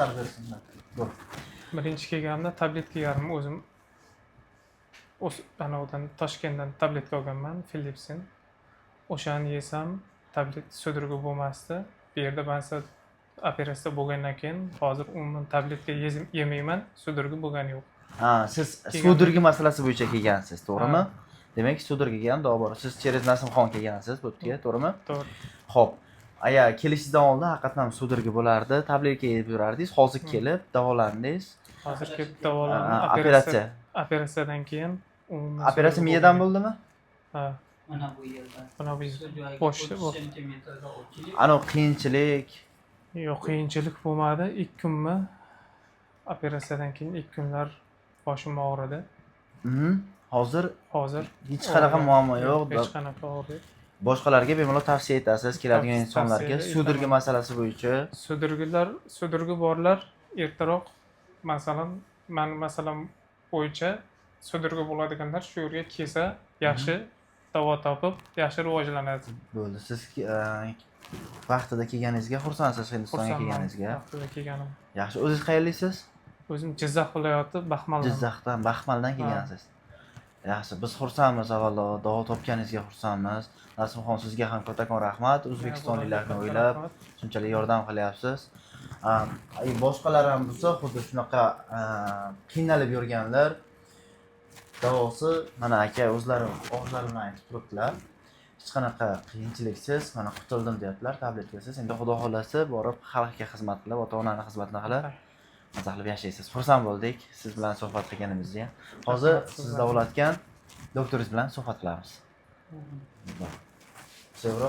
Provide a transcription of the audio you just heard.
qisqarib bersinlar. Bo'l. Birinchi kelganimda tabletka yarim o'zim anavidan Toshkentdan tabletka olganman, Philips'in. O'shani yesam, tablet so'dirgi bo'lmasdi. Bu yerda bansa operatsiya bo'lgandan keyin hozir umuman tabletka yemayman, so'dirgi bo'lgani yo'q. Ha, siz sudirgi masalasi bo'yicha kelgansiz, to'g'rimi? Demak, sudirgiga ham davo bor. Siz Cheres Nasimxon kelgansiz bu yerga, to'g'rimi? To'g'ri. Xo'p. Agar kelishingizdan oldin haqiqatan sudirgi bo'lardi, tabletka yeb yurardingiz, hozir kelib davolandingiz. Hozir kelib davolandim. Operatsiyadan keyin Operatsiya miyadan bo'ldimi? Ha, Mana bu yerda. mana bu boshda bu. Sentimetrda ochilib. Ana qiyinchilik. Yo'q, qiyinchilik bo'lmadi. 2 kunmi? Operatsiyadan keyin 2 kunlar boshim og'ridi. Hozir Hozir hech qanaqa muammo yo'q. Hech qanaqa og'riq. Boshqalarga bemalol tavsiya etasiz keladigan Tavsiya insonlarga etaman. sudirgi masalasi bo'yicha. So'dirgi borlar ertaroq, masalan, masalan bo'yicha so'dirgi bo'ladiganlar shu yerga kelsa, yaxshi davo topib, yaxshi rivojlanadi. Bo'ldi. Siz vaqtida kelganingizga xursandsiz, Hindistonga kelganingizga. Vaqtida kelganim. Yaxshi. O'zingiz qayerlisiz? O'zim Jizzax viloyati Baxmal. Jizzaxdan, Baxmaldan kelgansiz. Yaxshi, biz xursandmiz avvalo, davo topganingizga xursandmiz. Nasimxon, sizga ham kattakon rahmat. O'zbekistonliklarni o'ylab shunchalik yordam qilyapsiz. Boshqalar ham bo'lsa, xuddi shunaqa qiynalib yurganlar davosi mana aka o'zlari og'izlari bilan aytib turibdilar. Hech qanaqa qiyinchiliksiz mana qutuldim deyaptilar, tabletkasiz. Endi xudo xolasa borib xalqqa xizmat qilib, ota-onaning xizmatini qilib maza qilib yashaysiz. Xursand bo'ldik siz bilan suhbat qilganimizga. Hozir sizni davolatgan doktoringiz bilan suhbat qilamiz. Sevro.